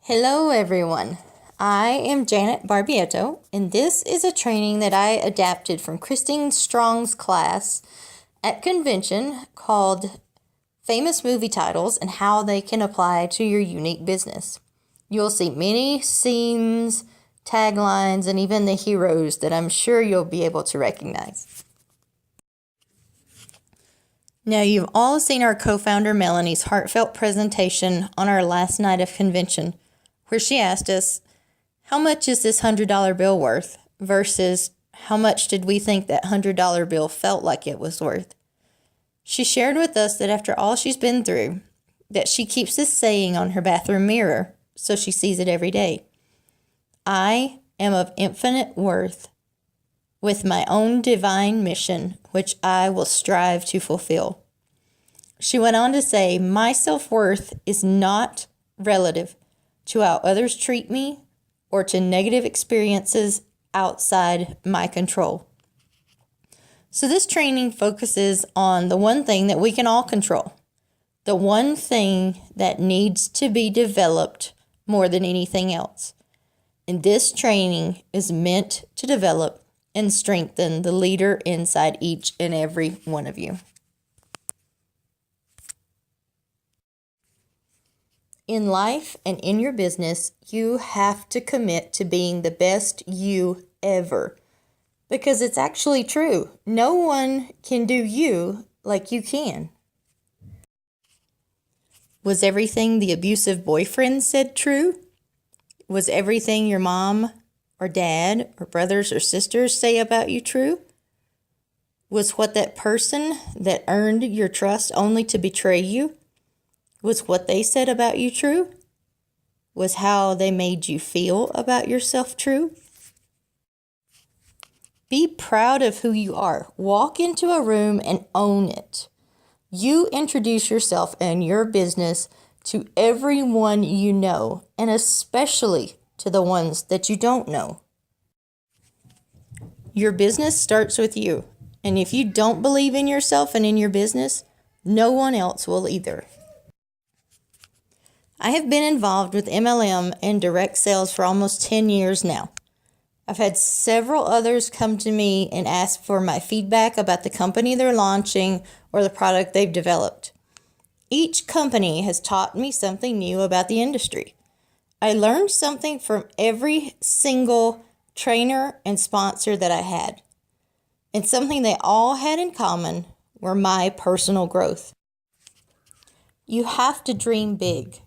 Hello, everyone. I am Janet Barbietto, and this is a training that I adapted from Christine Strong's class at convention called Famous Movie Titles and How They Can Apply to Your Unique Business. You'll see many scenes, taglines, and even the heroes that I'm sure you'll be able to recognize. Now, you've all seen our co-founder Melanie's heartfelt presentation on our last night of convention, where she asked us, how much is this $100 bill worth versus how much did we think that $100 bill felt like it was worth? She shared with us that after all she's been through, that she keeps this saying on her bathroom mirror, so she sees it every day. I am of infinite worth with my own divine mission, which I will strive to fulfill. She went on to say, my self-worth is not relative to how others treat me or to negative experiences outside my control. So this training focuses on the one thing that we can all control, the one thing that needs to be developed more than anything else. And this training is meant to develop and strengthen the leader inside each and every one of you. In life and in your business, you have to commit to being the best you ever. Because it's actually true. No one can do you like you can. Was everything the abusive boyfriend said true? Was everything your mom or dad or brothers or sisters say about you true? Was what that person that earned your trust only to betray you? Was what they said about you true? Was how they made you feel about yourself true? Be proud of who you are. Walk into a room and own it. You introduce yourself and your business to everyone you know, and especially to the ones that you don't know. Your business starts with you, and if you don't believe in yourself and in your business, no one else will either. I have been involved with MLM and direct sales for almost 10 years now. I've had several others come to me and ask for my feedback about the company they're launching or the product they've developed. Each company has taught me something new about the industry. I learned something from every single trainer and sponsor that I had. And something they all had in common were my personal growth. You have to dream big.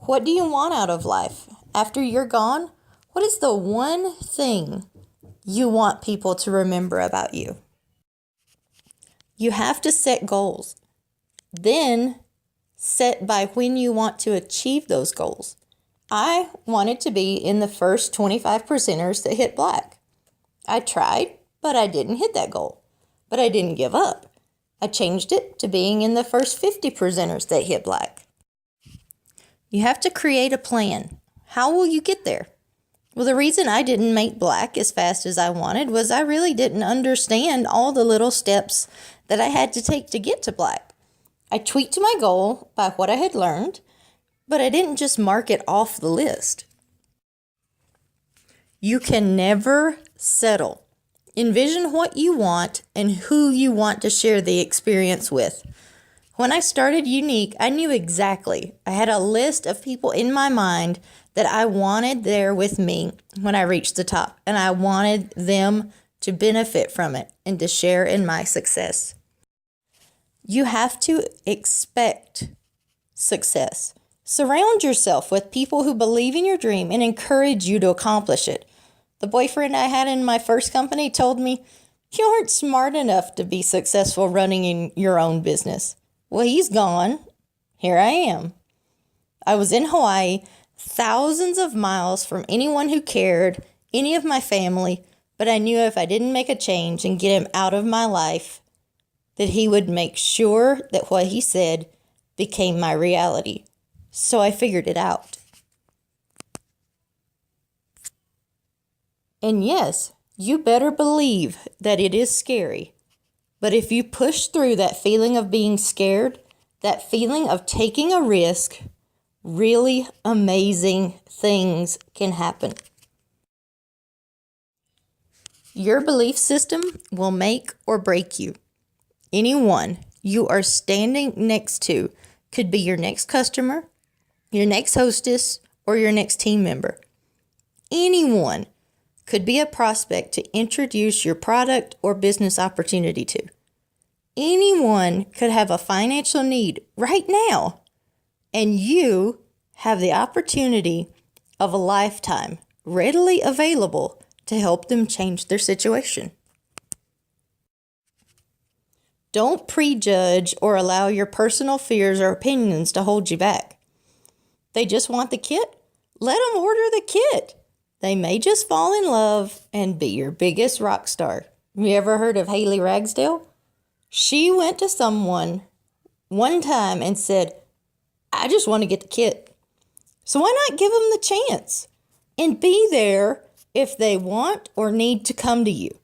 What do you want out of life? After you're gone, what is the one thing you want people to remember about you? You have to set goals. Then set by when you want to achieve those goals. I wanted to be in the first 25 percenters that hit black. I tried, but I didn't hit that goal. But I didn't give up. I changed it to being in the first 50 presenters that hit black. You have to create a plan. How will you get there? Well, the reason I didn't make black as fast as I wanted was I really didn't understand all the little steps that I had to take to get to black. I tweaked my goal by what I had learned, but I didn't just mark it off the list. You can never settle. Envision what you want and who you want to share the experience with. When I started Unique, I knew exactly. I had a list of people in my mind that I wanted there with me when I reached the top, and I wanted them to benefit from it and to share in my success. You have to expect success. Surround yourself with people who believe in your dream and encourage you to accomplish it. The boyfriend I had in my first company told me, you aren't smart enough to be successful running in your own business. Well, he's gone. Here I am. I was in Hawaii, thousands of miles from anyone who cared, any of my family, but I knew if I didn't make a change and get him out of my life, that he would make sure that what he said became my reality. So I figured it out. And yes, you better believe that it is scary. But if you push through that feeling of being scared, that feeling of taking a risk, really amazing things can happen. Your belief system will make or break you. Anyone you are standing next to could be your next customer, your next hostess, or your next team member. Anyone could be a prospect to introduce your product or business opportunity to. Anyone could have a financial need right now, and you have the opportunity of a lifetime readily available to help them change their situation. Don't prejudge or allow your personal fears or opinions to hold you back. They just want the kit? Let them order the kit. They may just fall in love and be your biggest rock star. You ever heard of Haley Ragsdale? She went to someone one time and said, I just want to get the kit. So why not give them the chance and be there if they want or need to come to you?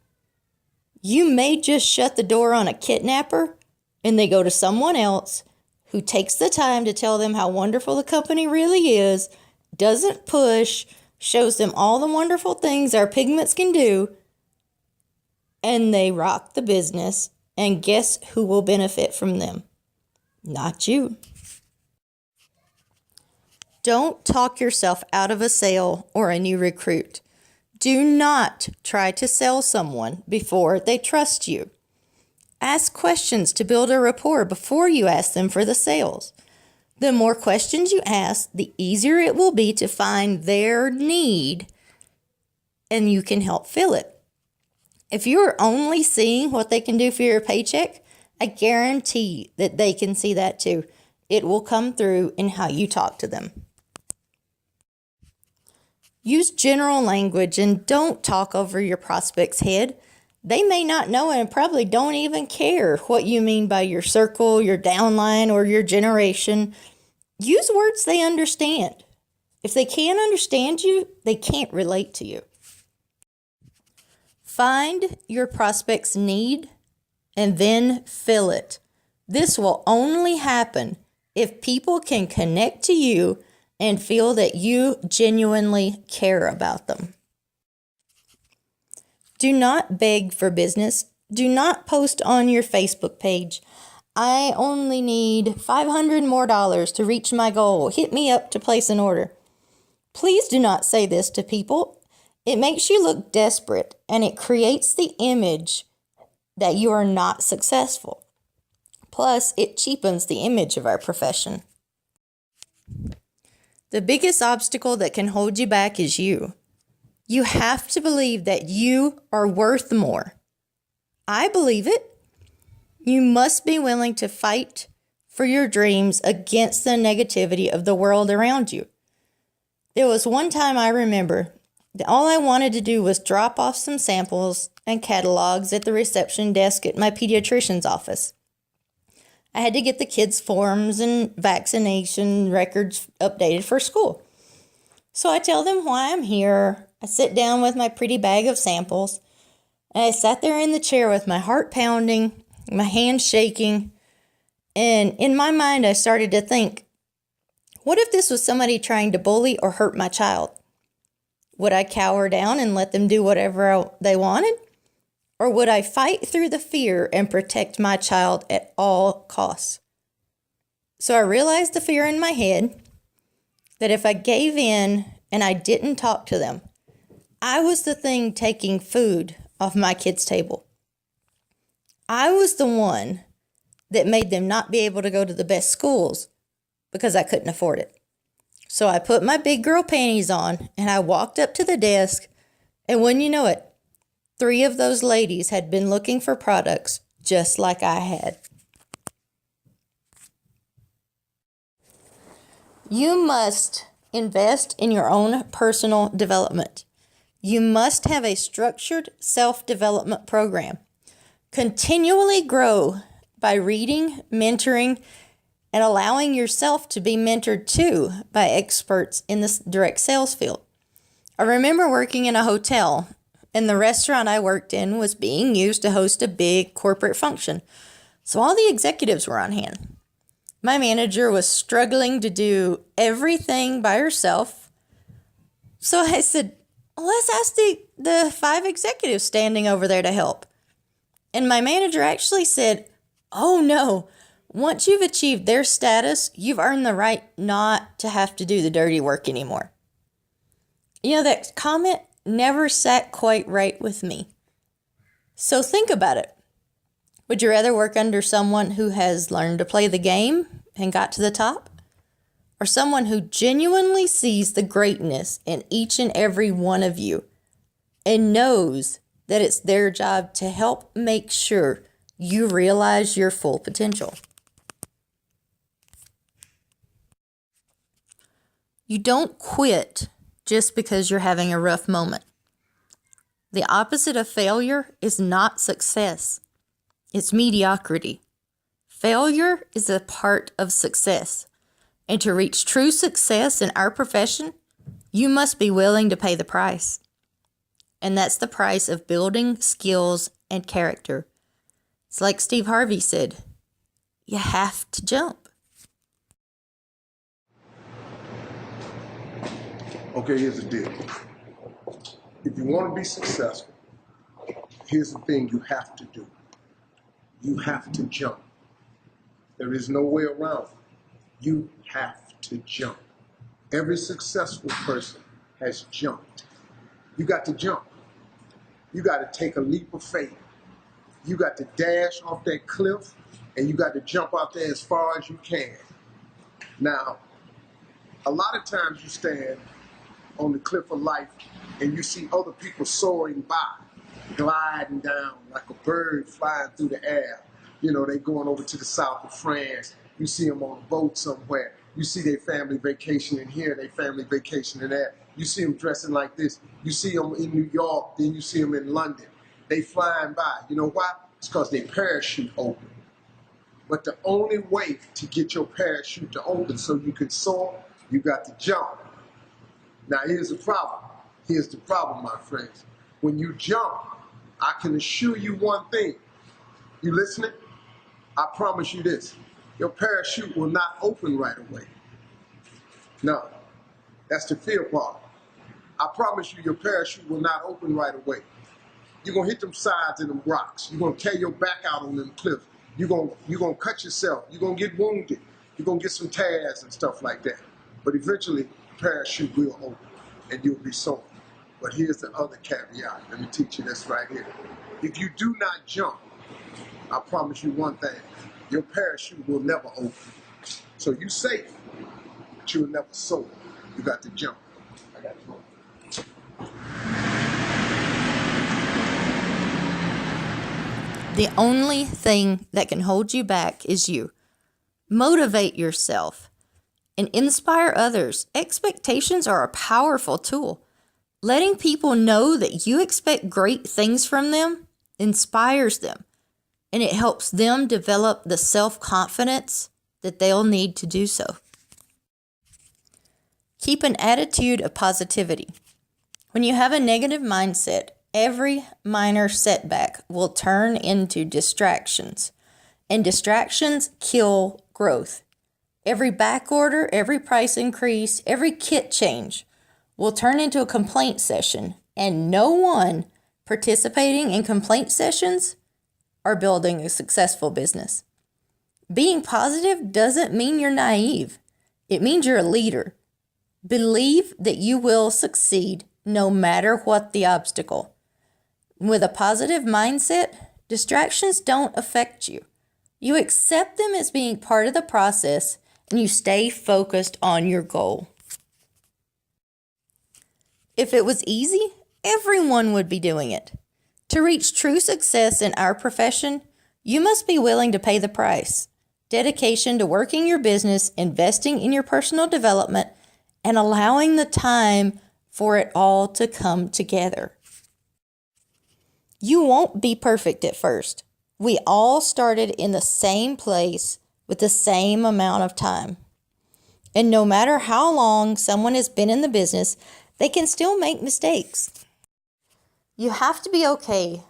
You may just shut the door on a kidnapper and they go to someone else who takes the time to tell them how wonderful the company really is, doesn't push, shows them all the wonderful things our pigments can do, and they rock the business. And guess who will benefit from them? Not you. Don't talk yourself out of a sale or a new recruit. Do not try to sell someone before they trust you. Ask questions to build a rapport before you ask them for the sales. The more questions you ask, the easier it will be to find their need, and you can help fill it. If you are only seeing what they can do for your paycheck, I guarantee that they can see that too. It will come through in how you talk to them. Use general language and don't talk over your prospect's head. They may not know and probably don't even care what you mean by your circle, your downline, or your generation. Use words they understand. If they can't understand you, they can't relate to you. Find your prospect's need and then fill it. This will only happen if people can connect to you and feel that you genuinely care about them. Do not beg for business. Do not post on your Facebook page, I only need $500 more to reach my goal. Hit me up to place an order. Please do not say this to people. It makes you look desperate, and it creates the image that you are not successful. Plus, it cheapens the image of our profession. The biggest obstacle that can hold you back is you. You have to believe that you are worth more. I believe it. You must be willing to fight for your dreams against the negativity of the world around you. There was one time I remember that all I wanted to do was drop off some samples and catalogs at the reception desk at my pediatrician's office. I had to get the kids' forms and vaccination records updated for school. So I tell them why I'm here. I sit down with my pretty bag of samples, and I sat there in the chair with my heart pounding, my hands shaking, and in my mind I started to think, what if this was somebody trying to bully or hurt my child? Would I cower down and let them do whatever they wanted? Or would I fight through the fear and protect my child at all costs? So I realized the fear in my head that if I gave in and I didn't talk to them, I was the thing taking food off my kids' table. I was the one that made them not be able to go to the best schools because I couldn't afford it. So I put my big girl panties on and I walked up to the desk, and wouldn't you know it, 3 of those ladies had been looking for products just like I had. You must invest in your own personal development. You must have a structured self-development program. Continually grow by reading, mentoring, and allowing yourself to be mentored too by experts in the direct sales field. I remember working in a hotel, and the restaurant I worked in was being used to host a big corporate function. So all the executives were on hand. My manager was struggling to do everything by herself. So I said, let's ask the 5 executives standing over there to help. And my manager actually said, oh no, once you've achieved their status, you've earned the right not to have to do the dirty work anymore. You know, that comment never sat quite right with me. So think about it. Would you rather work under someone who has learned to play the game and got to the top? Or someone who genuinely sees the greatness in each and every one of you and knows that it's their job to help make sure you realize your full potential? You don't quit just because you're having a rough moment. The opposite of failure is not success. It's mediocrity. Failure is a part of success. And to reach true success in our profession, you must be willing to pay the price. And that's the price of building skills and character. It's like Steve Harvey said, you have to jump. Okay, here's the deal. If you want to be successful, here's the thing you have to do. You have to jump. There is no way around it. You have to jump. Every successful person has jumped. You got to jump. You got to take a leap of faith. You got to dash off that cliff, and you got to jump out there as far as you can. Now, a lot of times you stand on the cliff of life and you see other people soaring by, gliding down like a bird flying through the air. You know, they going over to the south of France. You see them on a boat somewhere. You see their family vacationing here, their family vacationing there. You see them dressing like this. You see them in New York, then you see them in London. They flying by. You know why? It's because their parachute open. But the only way to get your parachute to open so you can soar, you got to jump. Now here's the problem. Here's the problem, my friends. When you jump, I can assure you one thing. You listening? I promise you this. Your parachute will not open right away. No, that's the fear part. I promise you your parachute will not open right away. You're going to hit them sides and them rocks. You're going to tear your back out on them cliffs. You're going to cut yourself. You're going to get wounded. You're going to get some tears and stuff like that. But eventually, the parachute will open and you'll be soaring. But here's the other caveat. Let me teach you this right here. If you do not jump, I promise you one thing. Your parachute will never open. So you're safe, but you'll never soar. You got to jump. I got to go. The only thing that can hold you back is you. Motivate yourself and inspire others. Expectations are a powerful tool. Letting people know that you expect great things from them inspires them, and it helps them develop the self-confidence that they'll need to do so. Keep an attitude of positivity. When you have a negative mindset, every minor setback will turn into distractions, and distractions kill growth. Every back order, every price increase, every kit change will turn into a complaint session, and no one participating in complaint sessions are building a successful business. Being positive doesn't mean you're naive. It means you're a leader. Believe that you will succeed no matter what the obstacle. With a positive mindset, distractions don't affect you. You accept them as being part of the process, and you stay focused on your goal. If it was easy, everyone would be doing it. To reach true success in our profession, you must be willing to pay the price. Dedication to working your business, investing in your personal development, and allowing the time for it all to come together. You won't be perfect at first. We all started in the same place with the same amount of time. And no matter how long someone has been in the business, they can still make mistakes. You have to be okay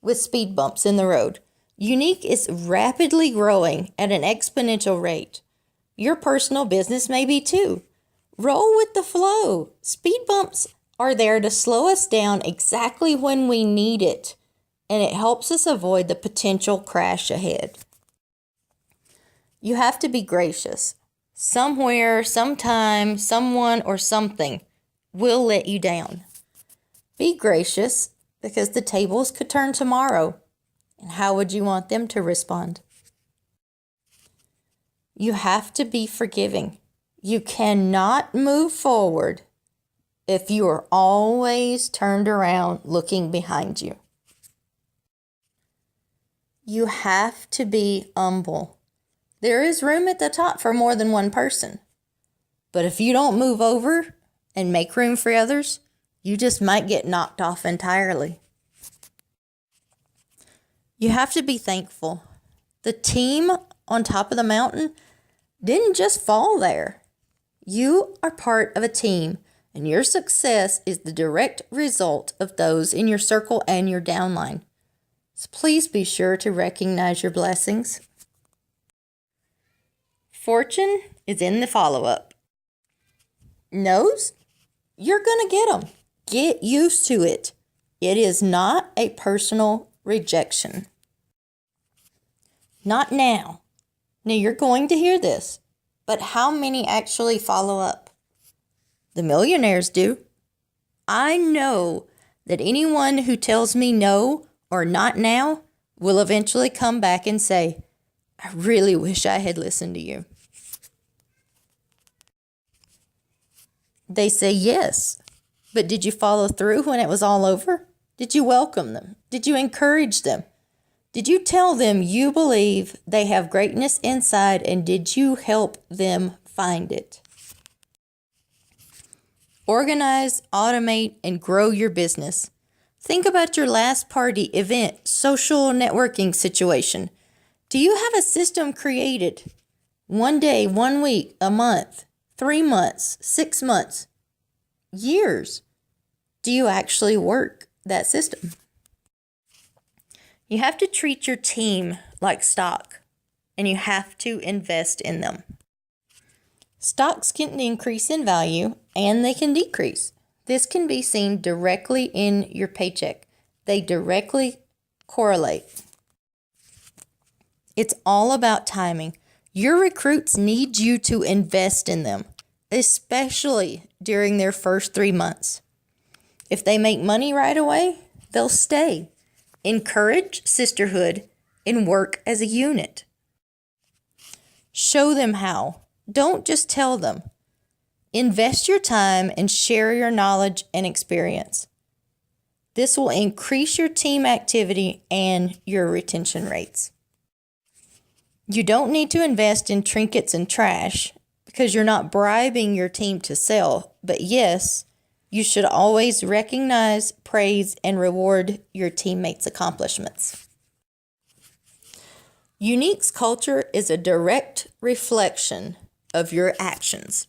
with speed bumps in the road. Younique is rapidly growing at an exponential rate. Your personal business may be too. Roll with the flow. Speed bumps are there to slow us down exactly when we need it, and it helps us avoid the potential crash ahead. You have to be gracious. Somewhere, sometime, someone, or something will let you down. Be gracious because the tables could turn tomorrow. And how would you want them to respond? You have to be forgiving. You cannot move forward if you are always turned around looking behind you. You have to be humble. There is room at the top for more than one person. But if you don't move over and make room for others, you just might get knocked off entirely. You have to be thankful. The team on top of the mountain didn't just fall there. You are part of a team, and your success is the direct result of those in your circle and your downline. So please be sure to recognize your blessings. Fortune is in the follow-up. No's? You're going to get them. Get used to it. It is not a personal rejection. Not now. Now you're going to hear this, but how many actually follow up? The millionaires do. I know that anyone who tells me no or not now will eventually come back and say, I really wish I had listened to you. They say yes, but did you follow through when it was all over? Did you welcome them? Did you encourage them? Did you tell them you believe they have greatness inside, and did you help them find it? Organize, automate, and grow your business. Think about your last party, event, social networking situation. Do you have a system created? 1 day, 1 week, a month, 3 months, 6 months, years? Do you actually work that system? You have to treat your team like stock, and you have to invest in them. Stocks can increase in value, and they can decrease. This can be seen directly in your paycheck. They directly correlate. It's all about timing. Your recruits need you to invest in them, especially during their first 3 months. If they make money right away, they'll stay. Encourage sisterhood and work as a unit. Show them how. Don't just tell them. Invest your time and share your knowledge and experience. This will increase your team activity and your retention rates. You don't need to invest in trinkets and trash because you're not bribing your team to sell, but yes, you should always recognize, praise, and reward your teammates' accomplishments. Unique's culture is a direct reflection of your actions.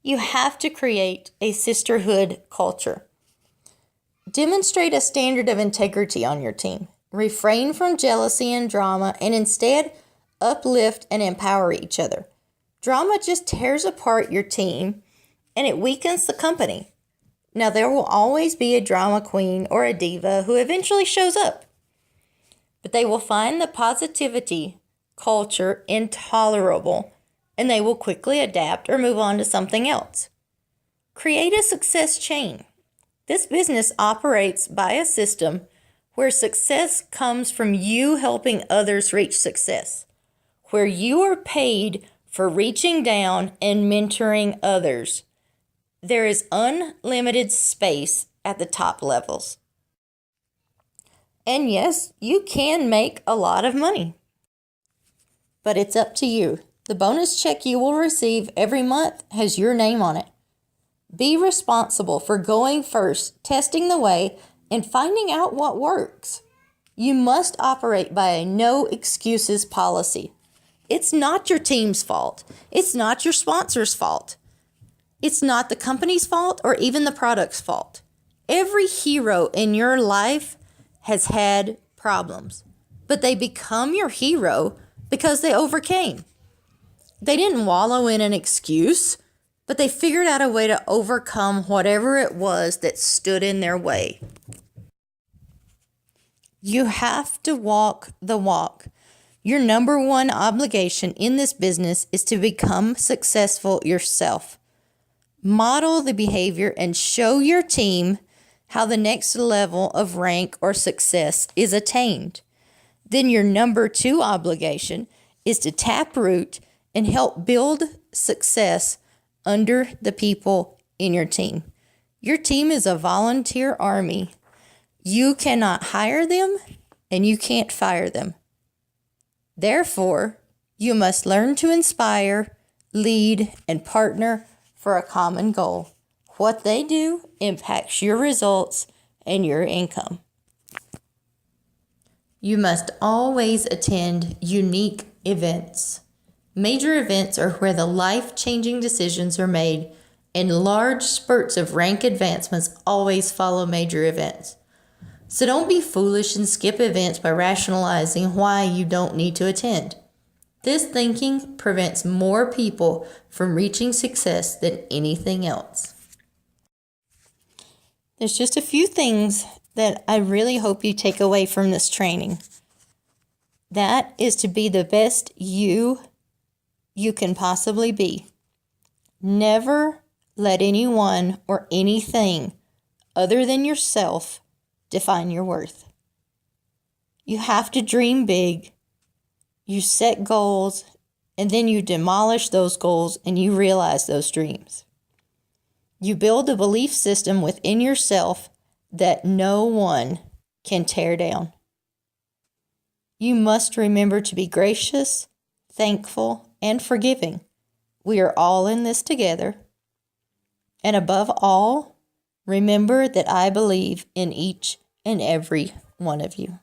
You have to create a sisterhood culture. Demonstrate a standard of integrity on your team. Refrain from jealousy and drama, and instead uplift and empower each other. Drama just tears apart your team, and it weakens the company. Now, there will always be a drama queen or a diva who eventually shows up, but they will find the positivity culture intolerable, and they will quickly adapt or move on to something else. Create a success chain. This business operates by a system where success comes from you helping others reach success, where you are paid for reaching down and mentoring others. There is unlimited space at the top levels. And yes, you can make a lot of money, but it's up to you. The bonus check you will receive every month has your name on it. Be responsible for going first, testing the way, and finding out what works. You must operate by a no excuses policy. It's not your team's fault. It's not your sponsor's fault. It's not the company's fault or even the product's fault. Every hero in your life has had problems, but they become your hero because they overcame. They didn't wallow in an excuse, but they figured out a way to overcome whatever it was that stood in their way. You have to walk the walk. Your number one obligation in this business is to become successful yourself. Model the behavior and show your team how the next level of rank or success is attained. Then your number two obligation is to taproot and help build success under the people in your team. Your team is a volunteer army. You cannot hire them and you can't fire them. Therefore, you must learn to inspire, lead, and partner for a common goal. What they do impacts your results and your income. You must always attend unique events. Major events are where the life-changing decisions are made, and large spurts of rank advancements always follow major events. So don't be foolish and skip events by rationalizing why you don't need to attend. This thinking prevents more people from reaching success than anything else. There's just a few things that I really hope you take away from this training. That is to be the best you can possibly be. Never let anyone or anything other than yourself define your worth. You have to dream big. You set goals, and then you demolish those goals and you realize those dreams. You build a belief system within yourself that no one can tear down. You must remember to be gracious, thankful, and forgiving. We are all in this together. And above all, remember that I believe in each and every one of you.